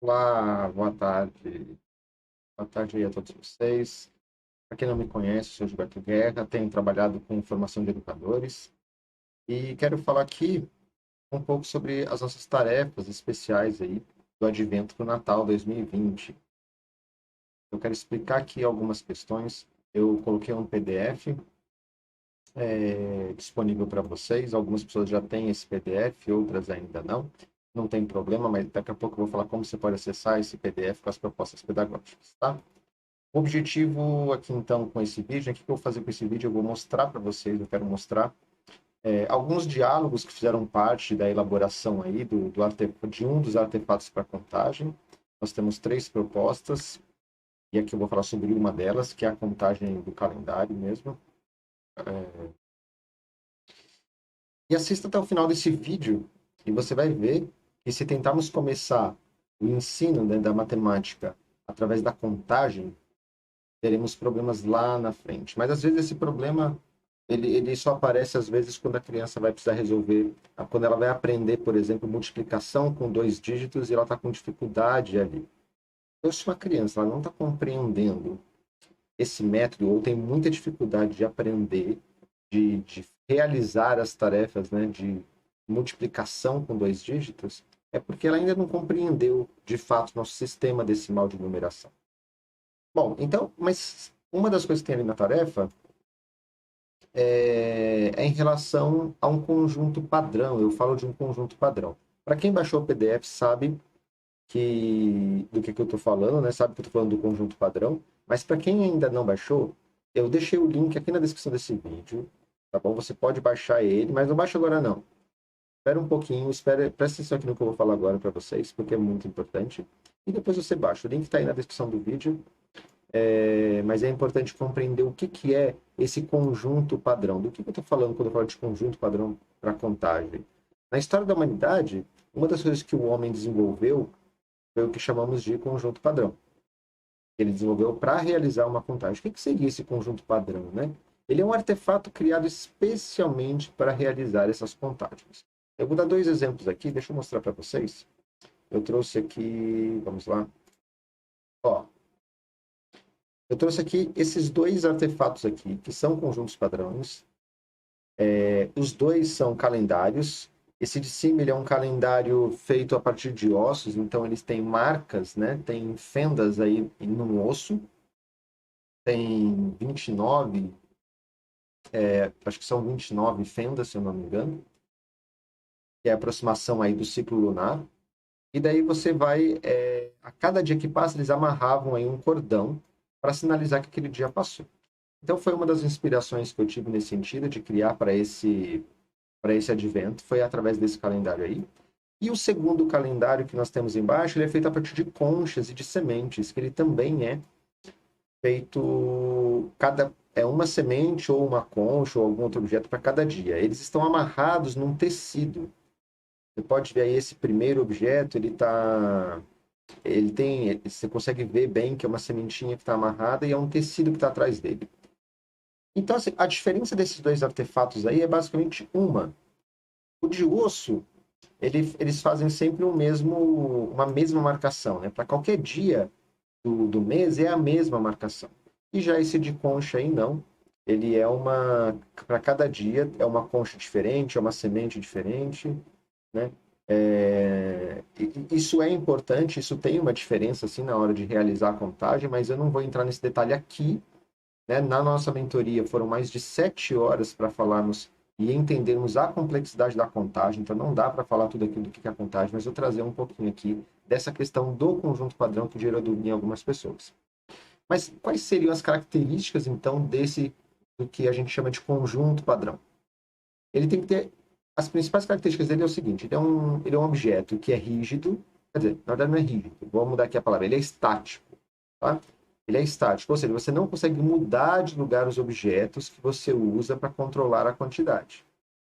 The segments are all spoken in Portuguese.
Olá, boa tarde. Boa tarde aí a todos vocês. Para quem não me conhece, eu sou Gilberto Guerra, tenho trabalhado com formação de educadores e quero falar aqui um pouco sobre as nossas tarefas especiais aí do advento do Natal 2020. Eu quero explicar aqui algumas questões. Eu coloquei um PDF disponível para vocês. Algumas pessoas já têm esse PDF, outras ainda não. Não tem problema, mas daqui a pouco eu vou falar como você pode acessar esse PDF com as propostas pedagógicas, tá? O objetivo aqui, então, com esse vídeo, o que eu vou fazer com esse vídeo? Eu vou mostrar para vocês, eu quero mostrar alguns diálogos que fizeram parte da elaboração aí de um dos artefatos para contagem. Nós temos três propostas, e aqui eu vou falar sobre uma delas, que é a contagem do calendário mesmo. E assista até o final desse vídeo, e você vai ver que se tentarmos começar o ensino, né, da matemática através da contagem, teremos problemas lá na frente. Mas às vezes esse problema ele só aparece às vezes quando a criança vai precisar resolver, quando ela vai aprender, por exemplo, multiplicação com dois dígitos e ela está com dificuldade ali. Então, se uma criança ela não está compreendendo esse método ou tem muita dificuldade de aprender, de realizar as tarefas, né, de multiplicação com dois dígitos, é porque ela ainda não compreendeu de fato nosso sistema decimal de numeração. Bom, então, mas uma das coisas que tem ali na tarefa é em relação a um conjunto padrão. Eu falo de um conjunto padrão. Para quem baixou o PDF sabe do que eu estou falando, né? Sabe que eu estou falando do conjunto padrão. Mas para quem ainda não baixou, eu deixei o link aqui na descrição desse vídeo, tá bom? Você pode baixar ele, mas não baixa agora não. Espera um pouquinho, presta atenção aqui no que eu vou falar agora para vocês, porque é muito importante. E depois você baixa. O link está aí na descrição do vídeo. Mas é importante compreender o que é esse conjunto padrão. Do que eu estou falando quando eu falo de conjunto padrão para contagem? Na história da humanidade, uma das coisas que o homem desenvolveu foi o que chamamos de conjunto padrão. Ele desenvolveu para realizar uma contagem. O que seria esse conjunto padrão, né? Ele é um artefato criado especialmente para realizar essas contagens. Eu vou dar dois exemplos aqui, deixa eu mostrar para vocês. Eu trouxe aqui, vamos lá. Ó, eu trouxe aqui esses dois artefatos aqui, que são conjuntos padrões. Os dois são calendários. Esse de cima ele é um calendário feito a partir de ossos, então eles têm marcas, né? Tem fendas aí no osso. Tem 29, acho que são 29 fendas, se eu não me engano, que é a aproximação aí do ciclo lunar. E daí você vai, a cada dia que passa, eles amarravam aí um cordão para sinalizar que aquele dia passou. Então foi uma das inspirações que eu tive nesse sentido de criar para esse advento, foi através desse calendário aí. E o segundo calendário que nós temos embaixo, ele é feito a partir de conchas e de sementes, que ele também é feito é uma semente ou uma concha ou algum outro objeto para cada dia. Eles estão amarrados num tecido. Você pode ver aí esse primeiro objeto, você consegue ver bem que é uma sementinha que está amarrada e é um tecido que está atrás dele. Então, assim, a diferença desses dois artefatos aí é basicamente uma. O de osso, eles fazem sempre uma mesma marcação, né? Para qualquer dia do mês é a mesma marcação. E já esse de concha aí não. Ele é para cada dia é uma concha diferente, é uma semente diferente, né? Isso é importante, isso tem uma diferença assim na hora de realizar a contagem, mas eu não vou entrar nesse detalhe aqui, né? Na nossa mentoria foram mais de 7 horas para falarmos e entendermos a complexidade da contagem, então não dá para falar tudo aquilo do que é a contagem, mas eu trazer um pouquinho aqui dessa questão do conjunto padrão que gerou dúvida em algumas pessoas. Mas quais seriam as características, então, do que a gente chama de conjunto padrão? Ele tem que ter. As principais características dele é o seguinte: ele é um objeto que é rígido, quer dizer, na verdade não é rígido, vou mudar aqui a palavra, ele é estático, tá? Ele é estático, ou seja, você não consegue mudar de lugar os objetos que você usa para controlar a quantidade,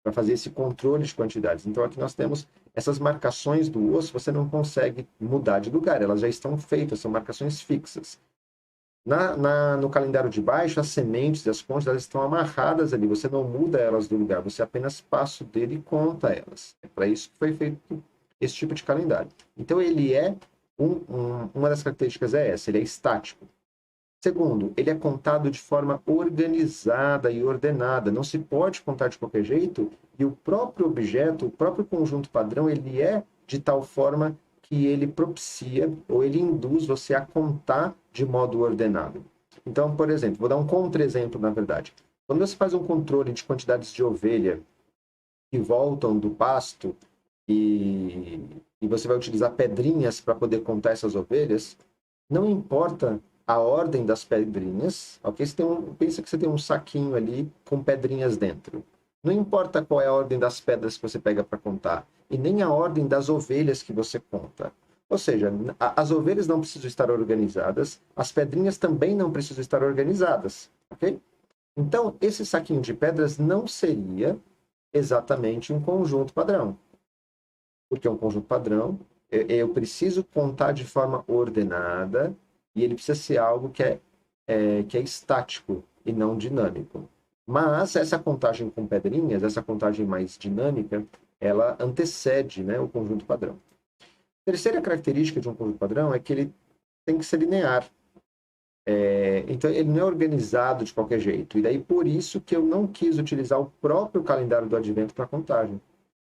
para fazer esse controle de quantidades. Então, aqui nós temos essas marcações do osso, você não consegue mudar de lugar, elas já estão feitas, são marcações fixas. No calendário de baixo, as sementes e as conchas elas estão amarradas ali. Você não muda elas do lugar, você apenas passa o dedo e conta elas. É para isso que foi feito esse tipo de calendário. Então, ele é Uma das características é essa, ele é estático. Segundo, ele é contado de forma organizada e ordenada. Não se pode contar de qualquer jeito, e o próprio objeto, o próprio conjunto padrão, ele é de tal forma que ele propicia ou ele induz você a contar de modo ordenado. Então, por exemplo, vou dar um contra-exemplo, na verdade. Quando você faz um controle de quantidades de ovelha que voltam do pasto e você vai utilizar pedrinhas para poder contar essas ovelhas, não importa a ordem das pedrinhas, ok? Pensa que você tem um saquinho ali com pedrinhas dentro. Não importa qual é a ordem das pedras que você pega para contar, e nem a ordem das ovelhas que você conta. Ou seja, as ovelhas não precisam estar organizadas, as pedrinhas também não precisam estar organizadas, ok? Então, esse saquinho de pedras não seria exatamente um conjunto padrão. Porque é um conjunto padrão, eu preciso contar de forma ordenada e ele precisa ser algo que é estático e não dinâmico. Mas essa contagem com pedrinhas, essa contagem mais dinâmica, ela antecede, né, o conjunto padrão. A terceira característica de um conjunto padrão é que ele tem que ser linear. Então, ele não é organizado de qualquer jeito. E daí, por isso que eu não quis utilizar o próprio calendário do advento para contagem.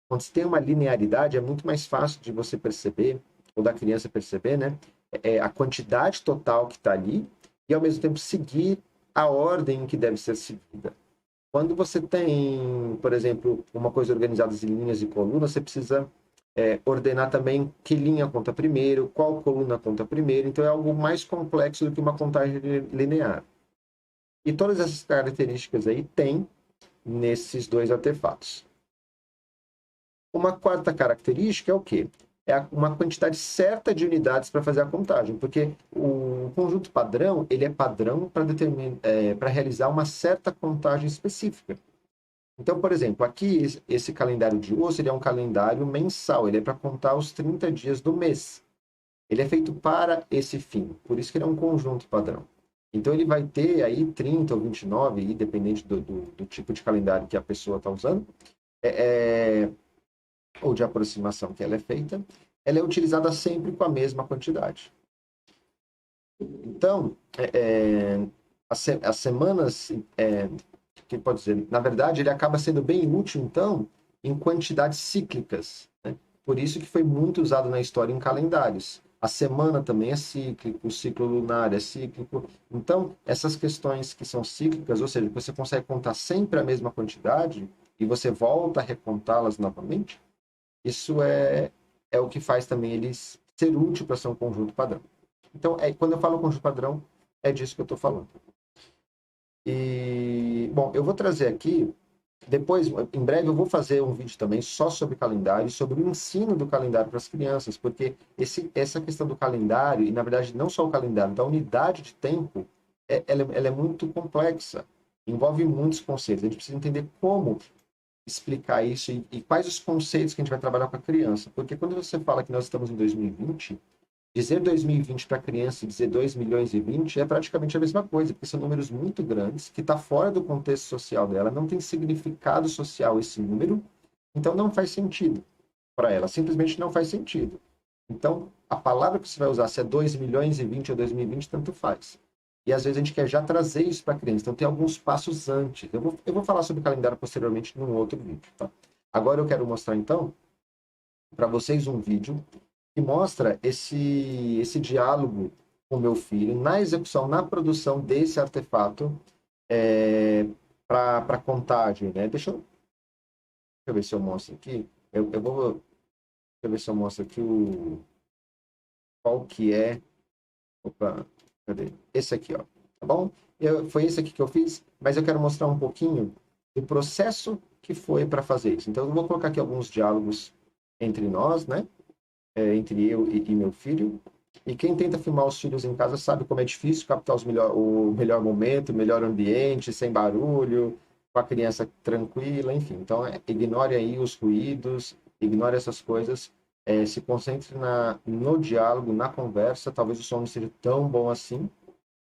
Quando você tem uma linearidade, é muito mais fácil de você perceber, ou da criança perceber, né? A quantidade total que está ali e, ao mesmo tempo, seguir a ordem em que deve ser seguida. Quando você tem, por exemplo, uma coisa organizada em linhas e colunas, você precisa ordenar também que linha conta primeiro, qual coluna conta primeiro. Então, é algo mais complexo do que uma contagem linear. E todas essas características aí tem nesses dois artefatos. Uma quarta característica é o quê? É uma quantidade certa de unidades para fazer a contagem, porque o conjunto padrão, ele é padrão para realizar uma certa contagem específica. Então, por exemplo, aqui esse calendário de osso, ele é um calendário mensal, ele é para contar os 30 dias do mês. Ele é feito para esse fim, por isso que ele é um conjunto padrão. Então, ele vai ter aí 30 ou 29, independente do tipo de calendário que a pessoa está usando, ou de aproximação que ela é feita, ela é utilizada sempre com a mesma quantidade. Então, as semanas, que pode dizer, na verdade, ele acaba sendo bem útil, então, em quantidades cíclicas, né? Por isso que foi muito usado na história em calendários. A semana também é cíclico, o ciclo lunar é cíclico. Então, essas questões que são cíclicas, ou seja, você consegue contar sempre a mesma quantidade e você volta a recontá-las novamente, isso é o que faz também ele ser útil para ser um conjunto padrão. Então, quando eu falo conjunto padrão, é disso que eu estou falando. E, bom, eu vou trazer aqui, depois, em breve, eu vou fazer um vídeo também só sobre calendário, sobre o ensino do calendário para as crianças, porque essa questão do calendário, e na verdade não só o calendário, da unidade de tempo, ela é muito complexa, envolve muitos conceitos. A gente precisa entender como explicar isso e quais os conceitos que a gente vai trabalhar com a criança. Porque quando você fala que nós estamos em 2020, dizer 2020 para a criança e dizer 2 milhões e 20 é praticamente a mesma coisa, porque são números muito grandes, que está fora do contexto social dela, não tem significado social esse número, então não faz sentido para ela, simplesmente não faz sentido. Então, a palavra que você vai usar, se é 2 milhões e 20 ou 2020, tanto faz. E às vezes a gente quer já trazer isso para a criança. Então tem alguns passos antes. Eu vou falar sobre calendário posteriormente num outro vídeo. Tá? Agora eu quero mostrar então para vocês um vídeo que mostra esse diálogo com meu filho na execução, na produção desse artefato para contagem. Né? Deixa eu ver se eu mostro aqui. Deixa eu ver se eu mostro aqui qual que é. Opa, cadê? Esse aqui, ó. Tá bom? Foi esse aqui que eu fiz, mas eu quero mostrar um pouquinho do processo que foi para fazer isso. Então, eu vou colocar aqui alguns diálogos entre nós, né? Entre eu e meu filho. E quem tenta filmar os filhos em casa sabe como é difícil captar o melhor momento, o melhor ambiente, sem barulho, com a criança tranquila, enfim. Então, ignore aí os ruídos, ignore essas coisas. Se concentre no diálogo, na conversa. Talvez o som não seja tão bom assim,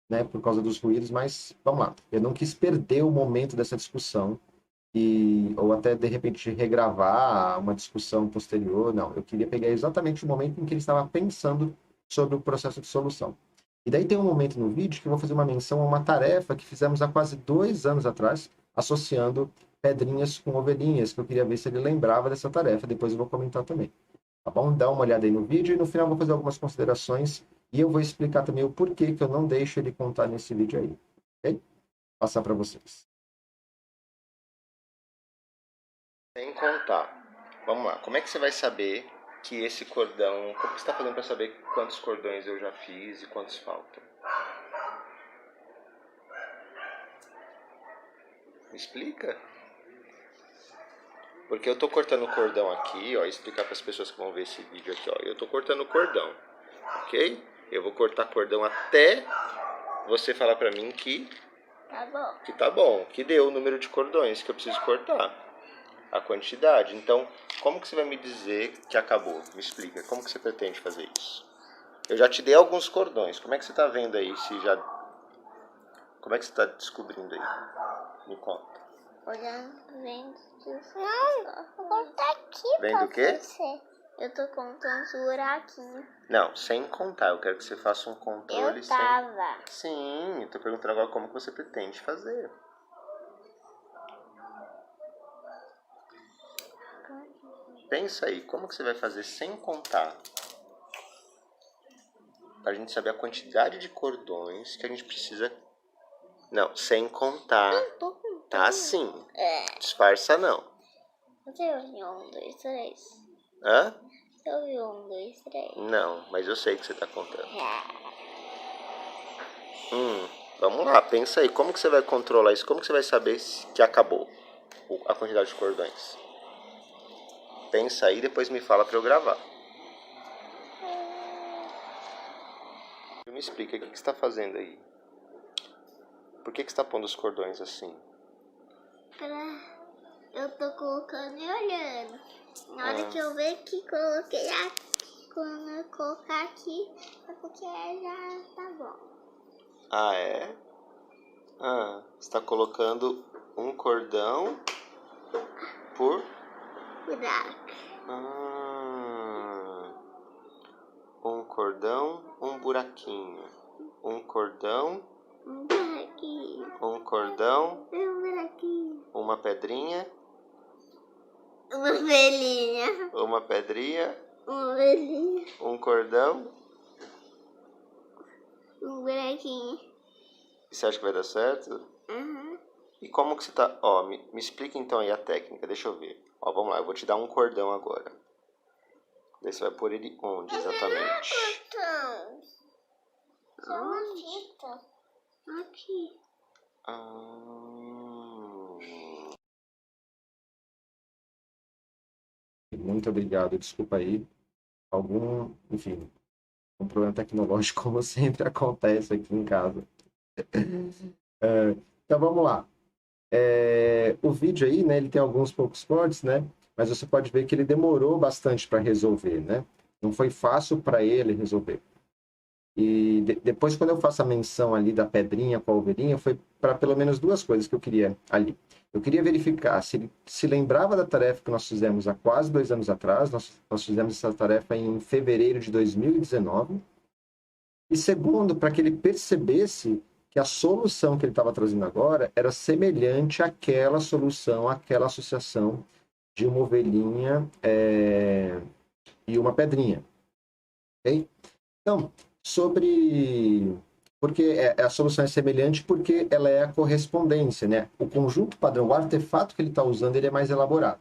né, por causa dos ruídos, mas vamos lá. Eu não quis perder o momento dessa discussão ou até de repente regravar uma discussão posterior. Não, eu queria pegar exatamente o momento em que ele estava pensando sobre o processo de solução. E daí tem um momento no vídeo que eu vou fazer uma menção a uma tarefa que fizemos há quase 2 anos atrás, associando pedrinhas com ovelhinhas, que eu queria ver se ele lembrava dessa tarefa, depois eu vou comentar também. Tá bom? Dá uma olhada aí no vídeo e no final eu vou fazer algumas considerações e eu vou explicar também o porquê que eu não deixo ele contar nesse vídeo aí. Ok? Passar para vocês. Sem contar. Vamos lá. Como é que você vai saber que esse cordão... Como você está fazendo para saber quantos cordões eu já fiz e quantos faltam? Me explica. Porque eu tô cortando o cordão aqui, ó, explicar para as pessoas que vão ver esse vídeo aqui, ó. Eu tô cortando o cordão, ok? Eu vou cortar cordão até você falar para mim que tá bom, que deu o número de cordões que eu preciso cortar, a quantidade. Então, como que você vai me dizer que acabou? Me explica, como que você pretende fazer isso? Eu já te dei alguns cordões, como é que você tá vendo aí, se já... Como é que você tá descobrindo aí? Me conta. Olhando, vendo. Não, vou contar aqui. Vendo o quê? Você. Eu tô contando os buraquinhos. Não, sem contar. Eu quero que você faça um controle Eu tava. Sim, eu tô perguntando agora como que você pretende fazer. Pensa aí, como que você vai fazer sem contar? Pra gente saber a quantidade de cordões que a gente precisa... Não, sem contar. Eu tô contando. Tá sim. Disfarça não. Você ouviu 1, 2, 3? Hã? Você ouviu 1, 2, 3? Não, mas eu sei que você tá contando. Vamos lá, pensa aí, como que você vai controlar isso? Como que você vai saber que acabou a quantidade de cordões? Pensa aí, depois me fala pra eu gravar. Me explica, o que você está fazendo aí? Por que você está pondo os cordões assim? Eu tô colocando e olhando. Na hora que eu ver que coloquei aqui, quando eu colocar aqui, é porque já tá bom. Ah, é? Você está colocando um cordão por... Buraco. Um cordão, um buraquinho. Um cordão, Um buraquinho. um cordão, Um buraquinho. uma pedrinha, Uma ovelhinha. uma pedrinha, Uma ovelhinha. um cordão. Um buraquinho. E você acha que vai dar certo? E como que você tá... Ó, me explica então aí a técnica, deixa eu ver. Ó, vamos lá, eu vou te dar um cordão agora. Daí você vai pôr ele onde exatamente? Então, só uma fita. Aqui. Muito obrigado, desculpa aí. Enfim, um problema tecnológico, como sempre acontece aqui em casa. Então vamos lá. O vídeo aí, né, ele tem alguns poucos cortes, né? Mas você pode ver que ele demorou bastante para resolver, né? Não foi fácil para ele resolver. E depois, quando eu faço a menção ali da pedrinha com a ovelhinha, foi para pelo menos 2 coisas que eu queria ali. Eu queria verificar se ele se lembrava da tarefa que nós fizemos há quase 2 anos atrás. Nós fizemos essa tarefa em fevereiro de 2019. E segundo, para que ele percebesse que a solução que ele estava trazendo agora era semelhante àquela solução, àquela associação de uma ovelhinha e uma pedrinha. Okay? Então, porque a solução é semelhante porque ela é a correspondência, né? O conjunto padrão, o artefato que ele está usando, ele é mais elaborado.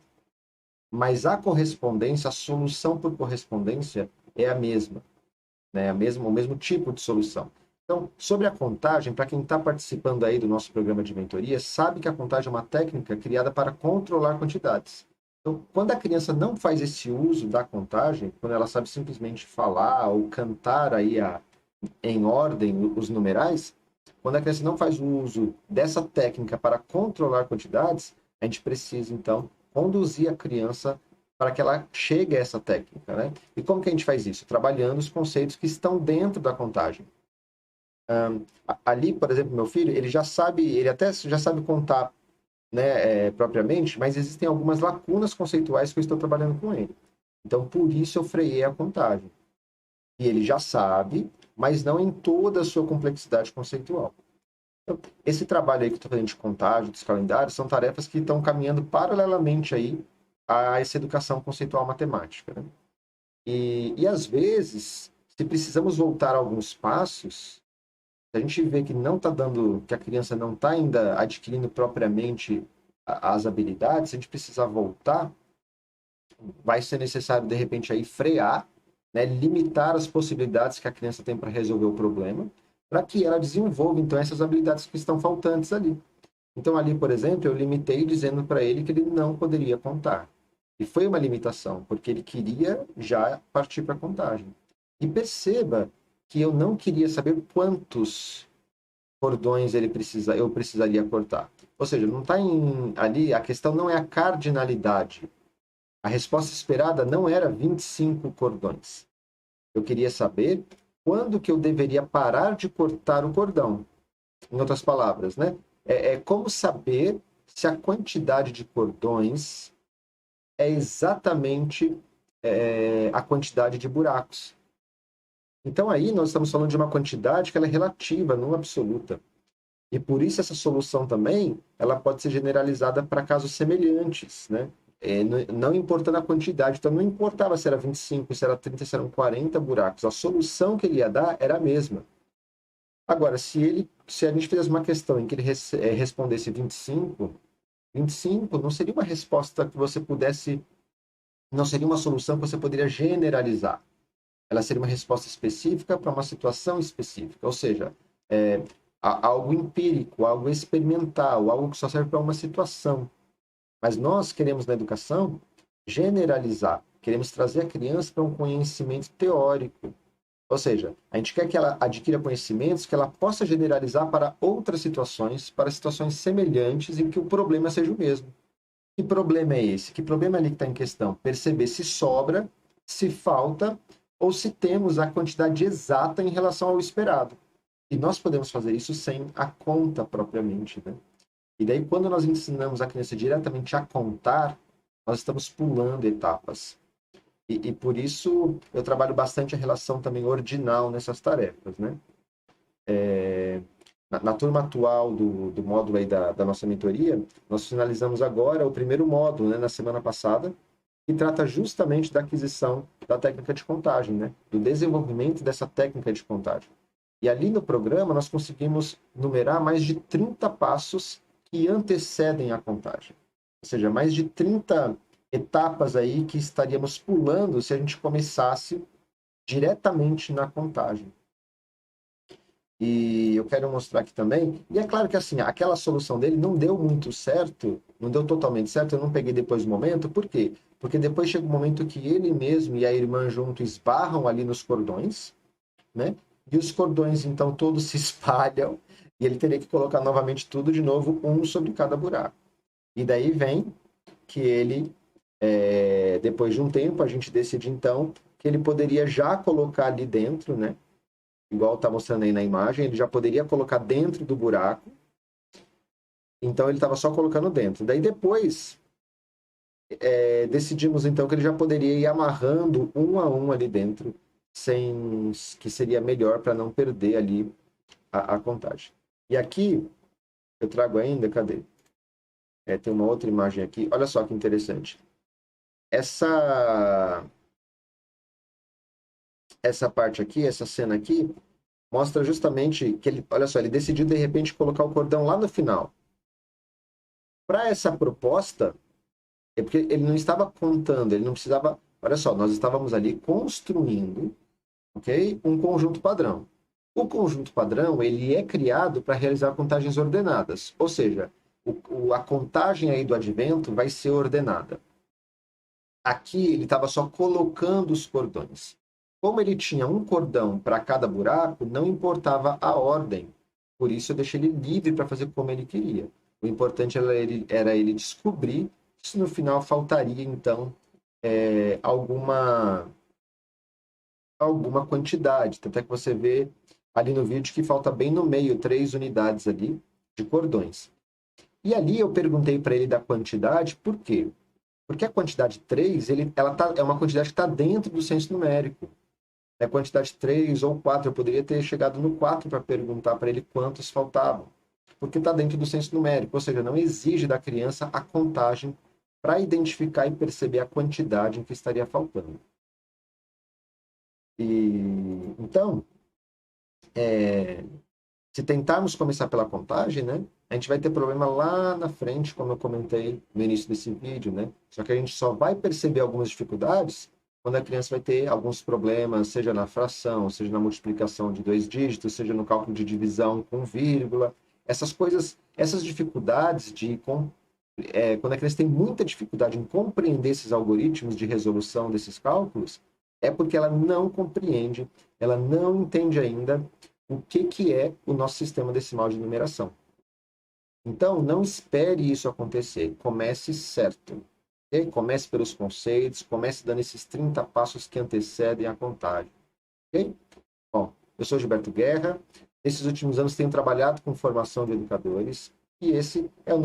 Mas a correspondência, a solução por correspondência é a mesma, né? O mesmo tipo de solução. Então, sobre a contagem, para quem está participando aí do nosso programa de mentoria, sabe que a contagem é uma técnica criada para controlar quantidades. Então, quando a criança não faz esse uso da contagem, quando ela sabe simplesmente falar ou cantar aí em ordem os numerais, quando a criança não faz o uso dessa técnica para controlar quantidades, a gente precisa, então, conduzir a criança para que ela chegue a essa técnica, né? E como que a gente faz isso? Trabalhando os conceitos que estão dentro da contagem. Ali, por exemplo, meu filho, ele até já sabe contar, né, propriamente, mas existem algumas lacunas conceituais que eu estou trabalhando com ele. Então, por isso eu freiei a contagem. E ele já sabe, mas não em toda a sua complexidade conceitual. Então, esse trabalho aí que eu estou fazendo de contágio, dos calendários, são tarefas que estão caminhando paralelamente aí a essa educação conceitual matemática, né? E às vezes, se precisamos voltar alguns passos, se a gente vê que não está dando, que a criança não está ainda adquirindo propriamente as habilidades, se a gente precisar voltar, vai ser necessário, de repente, aí frear, né, limitar as possibilidades que a criança tem para resolver o problema, para que ela desenvolva, então, essas habilidades que estão faltantes ali. Então, ali, por exemplo, eu limitei dizendo para ele que ele não poderia contar. E foi uma limitação, porque ele queria já partir para a contagem. E perceba que eu não queria saber quantos cordões eu precisaria cortar. Ou seja, não está ali, a questão não é a cardinalidade. A resposta esperada não era 25 cordões. Eu queria saber quando que eu deveria parar de cortar o cordão. Em outras palavras, né? É como saber se a quantidade de cordões é exatamente a quantidade de buracos. Então aí nós estamos falando de uma quantidade que ela é relativa, não absoluta. E por isso essa solução também, ela pode ser generalizada para casos semelhantes, né? Não importando a quantidade, então não importava se era 25, se era 30, se eram 40 buracos, a solução que ele ia dar era a mesma. Agora, se a gente fizesse uma questão em que ele respondesse 25 não seria uma resposta que você pudesse, não seria uma solução que você poderia generalizar. Ela seria uma resposta específica para uma situação específica, ou seja, algo empírico, algo experimental, algo que só serve para uma situação. Mas nós queremos, na educação, generalizar. Queremos trazer a criança para um conhecimento teórico. Ou seja, a gente quer que ela adquira conhecimentos que ela possa generalizar para outras situações, para situações semelhantes em que o problema seja o mesmo. Que problema é esse? Que problema ali que está em questão? Perceber se sobra, se falta, ou se temos a quantidade exata em relação ao esperado. E nós podemos fazer isso sem a conta propriamente, né? E daí, quando nós ensinamos a criança diretamente a contar, nós estamos pulando etapas. E por isso eu trabalho bastante a relação também ordinal nessas tarefas, né? Na turma atual do módulo aí da nossa mentoria, nós finalizamos agora o primeiro módulo, né, na semana passada, que trata justamente da aquisição da técnica de contagem, né? Do desenvolvimento dessa técnica de contagem. E ali no programa nós conseguimos numerar mais de 30 passos que antecedem a contagem. Ou seja, mais de 30 etapas aí que estaríamos pulando se a gente começasse diretamente na contagem. E eu quero mostrar aqui também, e é claro que assim, aquela solução dele não deu muito certo, não deu totalmente certo, eu não peguei depois do momento, por quê? Porque depois chega um momento que ele mesmo e a irmã junto esbarram ali nos cordões, né? E os cordões, então, todos se espalham, e ele teria que colocar novamente tudo de novo, um sobre cada buraco. E daí vem que ele, depois de um tempo, a gente decide, então, que ele poderia já colocar ali dentro, né? Igual está mostrando aí na imagem, ele já poderia colocar dentro do buraco. Então, ele estava só colocando dentro. Daí, depois, decidimos, então, que ele já poderia ir amarrando um a um ali dentro, que seria melhor para não perder ali a contagem. E aqui, eu trago ainda, cadê? Tem uma outra imagem aqui. Olha só que interessante. Essa parte aqui, essa cena aqui, mostra justamente que ele, olha só, ele decidiu de repente colocar o cordão lá no final. Para essa proposta, é porque ele não estava contando, ele não precisava. Olha só, nós estávamos ali construindo, ok? Um conjunto padrão. O conjunto padrão, ele é criado para realizar contagens ordenadas, ou seja, a contagem aí do advento vai ser ordenada. Aqui ele estava só colocando os cordões. Como ele tinha um cordão para cada buraco, não importava a ordem. Por isso eu deixei ele livre para fazer como ele queria. O importante era ele descobrir se no final faltaria, então, alguma quantidade. Tanto é que você vê ali no vídeo que falta bem no meio 3 unidades ali de cordões. E ali eu perguntei para ele da quantidade, por quê? Porque a quantidade 3, é uma quantidade que está dentro do senso numérico. É quantidade 3 ou 4. Eu poderia ter chegado no 4 para perguntar para ele quantos faltavam. Porque está dentro do senso numérico, ou seja, não exige da criança a contagem para identificar e perceber a quantidade em que estaria faltando. E então, se tentarmos começar pela contagem, né, a gente vai ter problema lá na frente, como eu comentei no início desse vídeo, né? Só que a gente só vai perceber algumas dificuldades quando a criança vai ter alguns problemas, seja na fração, seja na multiplicação de 2 dígitos, seja no cálculo de divisão com vírgula. Essas coisas, essas dificuldades quando a criança tem muita dificuldade em compreender esses algoritmos de resolução desses cálculos, é porque ela não compreende, ela não entende ainda o que é o nosso sistema decimal de numeração. Então, não espere isso acontecer. Comece certo. Okay? Comece pelos conceitos, comece dando esses 30 passos que antecedem a contagem. Okay? Bom, eu sou Gilberto Guerra. Nesses últimos anos tenho trabalhado com formação de educadores e esse é o